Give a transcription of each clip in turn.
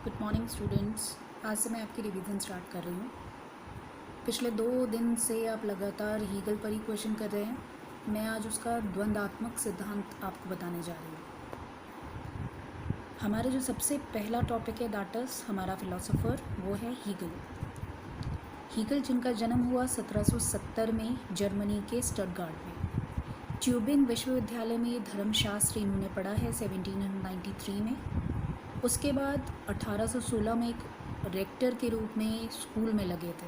Good morning students. आज से मैं आपकी रिवीजन स्टार्ट कर रही हूँ। पिछले 2 दिन से आप लगातार हीगल पर ही क्वेश्चन कर रहे हैं। मैं आज उसका द्वंद्वात्मक सिद्धांत आपको बताने जा रही हूँ। हमारे जो सबसे पहला टॉपिक है दैट इज़ हमारा फिलोसोफर, वो है हीगल। हीगल जिनका जन्म हुआ 1770 में जर्मनी के स्टटगार्ट में। ट्यूबिंग विश्वविद्यालय में धर्मशास्त्र इन्होंने पढ़ा है 1793 में। उसके बाद 1816 में एक रेक्टर के रूप में स्कूल में लगे थे।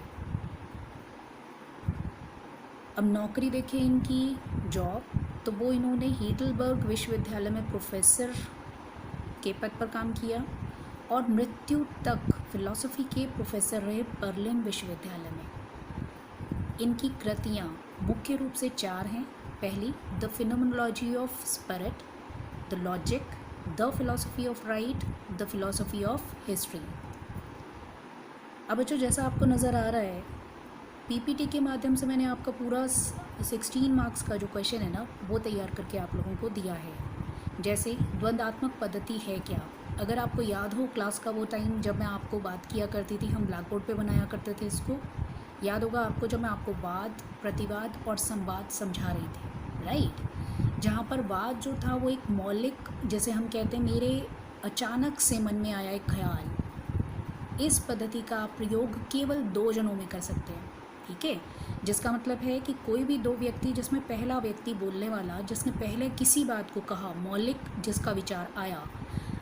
अब नौकरी देखें इनकी जॉब, तो वो इन्होंने हीडलबर्ग विश्वविद्यालय में प्रोफेसर के पद पर काम किया और मृत्यु तक फिलॉसफी के प्रोफेसर रहे बर्लिन विश्वविद्यालय में। इनकी कृतियाँ मुख्य रूप से 4 हैं। पहली, the phenomenology of spirit, the logic, the philosophy of right, the philosophy of history. अब बच्चों, जैसा आपको नज़र आ रहा है, पीपीटी के माध्यम से मैंने आपका पूरा 16 मार्क्स का जो क्वेश्चन है ना, वो तैयार करके आप लोगों को दिया है। जैसे द्वंद्वात्मक पद्धति है क्या? अगर आपको याद हो क्लास का वो टाइम जब मैं आपको बात किया करती थी, हम ब्लैक बोर्ड पे बनाया करते थे, इसको याद होगा आपको, जब मैं आपको वाद, प्रतिवाद और संवाद समझा रही थी, राइट? जहाँ पर वाद जो था वो एक मौलिक, जैसे हम कहते हैं मेरे अचानक से मन में आया एक ख्याल, इस पद्धति का प्रयोग केवल 2 जनों में कर सकते हैं, ठीक है? जिसका मतलब है कि कोई भी 2 व्यक्ति, जिसमें पहला व्यक्ति बोलने वाला जिसने पहले किसी बात को कहा, मौलिक जिसका विचार आया,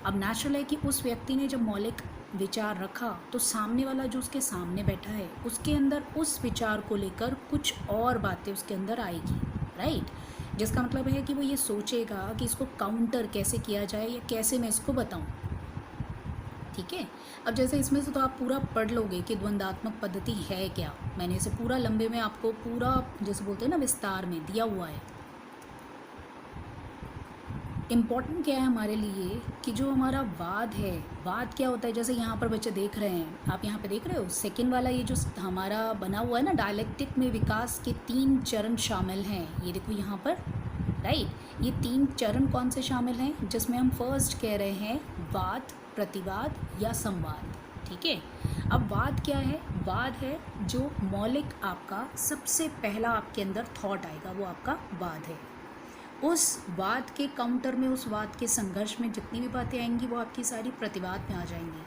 अब नेचुरल है कि उस व्यक्ति ने जब मौलिक विचार रखा तो सामने वाला जो उसके सामने बैठा है उसके अंदर उस विचार को लेकर कुछ और बातें उसके अंदर आएगी, राइट? जिसका मतलब है कि वो ये सोचेगा कि इसको काउंटर कैसे किया जाए या कैसे मैं इसको बताऊं, ठीक है? अब जैसे इसमें से तो आप पूरा पढ़ लोगे कि द्वंद्वात्मक पद्धति है क्या। मैंने इसे पूरा लंबे में आपको पूरा, जैसे बोलते हैं ना, विस्तार में दिया हुआ है। इम्पॉर्टेंट क्या है हमारे लिए कि जो हमारा वाद है, वाद क्या होता है? जैसे यहाँ पर बच्चे देख रहे हैं, आप यहाँ पे देख रहे हो सेकंड वाला, ये जो हमारा बना हुआ है ना, डायलेक्टिक में विकास के 3 चरण शामिल हैं। ये देखो यहाँ पर, राइट? ये 3 चरण कौन से शामिल हैं? जिसमें हम फर्स्ट कह रहे हैं वाद, प्रतिवाद या संवाद, ठीक है? अब वाद क्या है? वाद है जो मौलिक आपका सबसे पहला आपके अंदर थॉट आएगा, वो आपका वाद है। उस वाद के काउंटर में, उस वाद के संघर्ष में जितनी भी बातें आएंगी वो आपकी सारी प्रतिवाद में आ जाएंगी।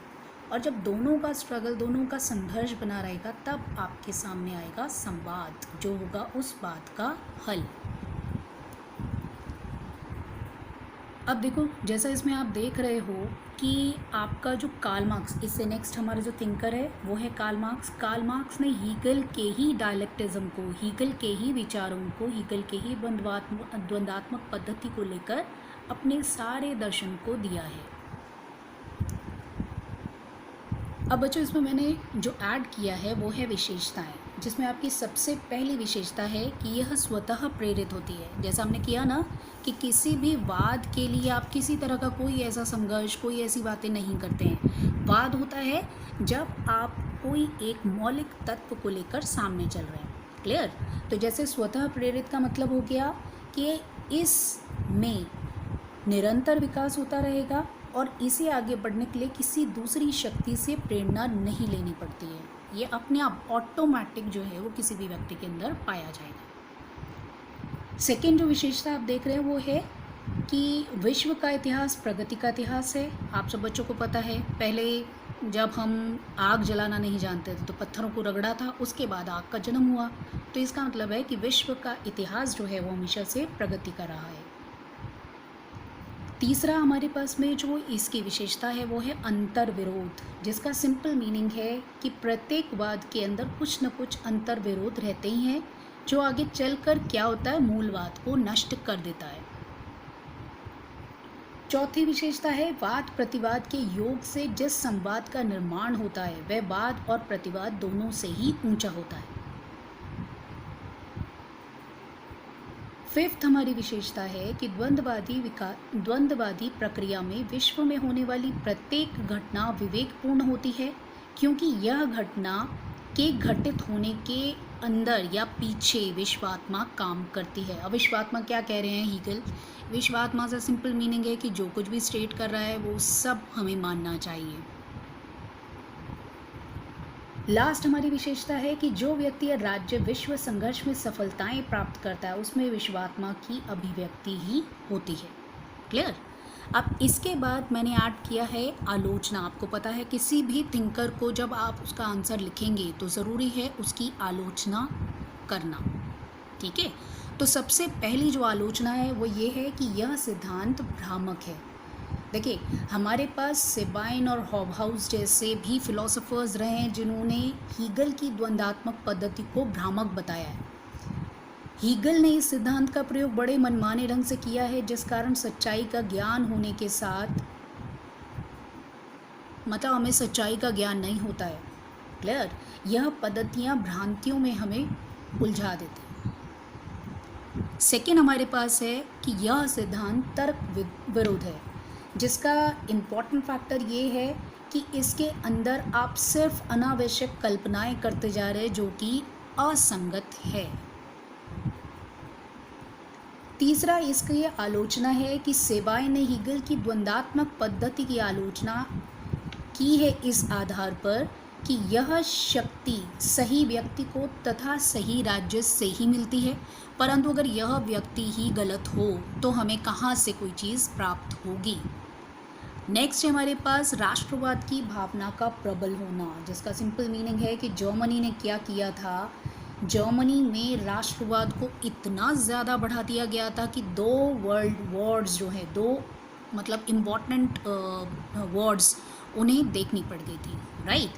और जब दोनों का स्ट्रगल, दोनों का संघर्ष बना रहेगा, तब आपके सामने आएगा संवाद, जो होगा उस बात का हल। अब देखो, जैसा इसमें आप देख रहे हो कि आपका जो कार्ल मार्क्स, इससे नेक्स्ट हमारा जो थिंकर है वो है कार्ल मार्क्स। कार्ल मार्क्स ने हीगल के ही डायलेक्टिज्म को, हीगल के ही विचारों को, हीगल के ही द्वंद्वात्मक पद्धति को लेकर अपने सारे दर्शन को दिया है। अब बच्चों, इसमें मैंने जो ऐड किया है वो है विशेषताएं, जिसमें आपकी सबसे पहली विशेषता है कि यह स्वतः प्रेरित होती है। जैसा हमने किया ना कि किसी भी वाद के लिए आप किसी तरह का कोई ऐसा संघर्ष, कोई ऐसी बातें नहीं करते हैं। वाद होता है जब आप कोई एक मौलिक तत्व को लेकर सामने चल रहे हैं, क्लियर? तो जैसे स्वतः प्रेरित का मतलब हो गया कि इसमें निरंतर विकास होता रहेगा और इसे आगे बढ़ने के लिए किसी दूसरी शक्ति से प्रेरणा नहीं लेनी पड़ती है। ये अपने आप ऑटोमेटिक जो है वो किसी भी व्यक्ति के अंदर पाया जाएगा। सेकेंड जो विशेषता आप देख रहे हैं वो है कि विश्व का इतिहास प्रगति का इतिहास है। आप सब बच्चों को पता है, पहले जब हम आग जलाना नहीं जानते थे तो पत्थरों को रगड़ा था, उसके बाद आग का जन्म हुआ। तो इसका मतलब है कि विश्व का इतिहास जो है वो हमेशा से प्रगति का रहा है। तीसरा हमारे पास में जो इसकी विशेषता है वो है अंतर विरोध, जिसका सिंपल मीनिंग है कि प्रत्येक वाद के अंदर कुछ न कुछ अंतर विरोध रहते ही हैं, जो आगे चलकर क्या होता है, मूलवाद को नष्ट कर देता है। चौथी विशेषता है वाद प्रतिवाद के योग से जिस संवाद का निर्माण होता है वह वाद और प्रतिवाद दोनों से ही ऊंचा होता है। फिफ्थ हमारी विशेषता है कि द्वंद्ववादी प्रक्रिया में विश्व में होने वाली प्रत्येक घटना विवेकपूर्ण होती है, क्योंकि यह घटना के घटित होने के अंदर या पीछे विश्वात्मा काम करती है। अब विश्वात्मा क्या कह रहे हैं हीगल? विश्वात्मा से सिंपल मीनिंग है कि जो कुछ भी स्टेट कर रहा है वो सब हमें मानना चाहिए। लास्ट हमारी विशेषता है कि जो व्यक्ति या राज्य विश्व संघर्ष में सफलताएं प्राप्त करता है उसमें विश्वात्मा की अभिव्यक्ति ही होती है। क्लियर। अब इसके बाद मैंने ऐड किया है आलोचना। आपको पता है किसी भी थिंकर को जब आप उसका आंसर लिखेंगे तो ज़रूरी है उसकी आलोचना करना। ठीक है, तो सबसे पहली जो आलोचना है वो ये है कि यह सिद्धांत भ्रामक है। देखिए, हमारे पास सेबाइन और हॉबहाउस जैसे भी फिलोसोफर्स रहे हैं जिन्होंने हीगल की द्वंद्वात्मक पद्धति को भ्रामक बताया है। हीगल ने इस सिद्धांत का प्रयोग बड़े मनमाने ढंग से किया है, जिस कारण सच्चाई का ज्ञान होने के साथ मतलब हमें सच्चाई का ज्ञान नहीं होता है। क्लियर। यह पद्धतियाँ भ्रांतियों में हमें उलझा देती हैं। सेकेंड हमारे पास है कि यह सिद्धांत तर्क विरुद्ध है, जिसका इम्पॉर्टेंट फैक्टर ये है कि इसके अंदर आप सिर्फ अनावश्यक कल्पनाएं करते जा रहे हैं जो कि असंगत है। तीसरा इसकी आलोचना है कि सेबाइन ने हीगल की द्वंद्वात्मक पद्धति की आलोचना की है इस आधार पर कि यह शक्ति सही व्यक्ति को तथा सही राज्य से ही मिलती है, परंतु अगर यह व्यक्ति ही गलत हो तो हमें कहाँ से कोई चीज़ प्राप्त होगी। नेक्स्ट है हमारे पास राष्ट्रवाद की भावना का प्रबल होना, जिसका सिंपल मीनिंग है कि जर्मनी ने क्या किया था। जर्मनी में राष्ट्रवाद को इतना ज़्यादा बढ़ा दिया गया था कि 2 वर्ल्ड वॉर्स जो है, 2 मतलब इम्पॉर्टेंट वॉर्स उन्हें देखनी पड़ गई थी। राइट।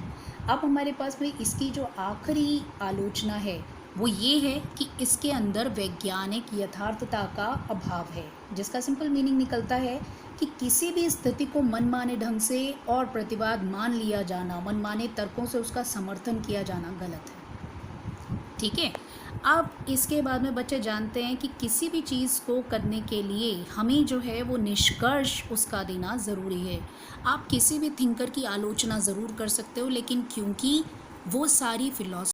अब हमारे पास में इसकी जो आखिरी आलोचना है वो ये है कि इसके अंदर वैज्ञानिक यथार्थता का अभाव है, जिसका सिंपल मीनिंग निकलता है कि किसी भी स्थिति को मनमाने ढंग से और प्रतिवाद मान लिया जाना, मनमाने तर्कों से उसका समर्थन किया जाना गलत है। ठीक है। अब इसके बाद में बच्चे जानते हैं कि किसी भी चीज़ को करने के लिए हमें जो है वो निष्कर्ष उसका देना ज़रूरी है। आप किसी भी थिंकर की आलोचना ज़रूर कर सकते हो, लेकिन क्योंकि वो सारी फिलॉसफी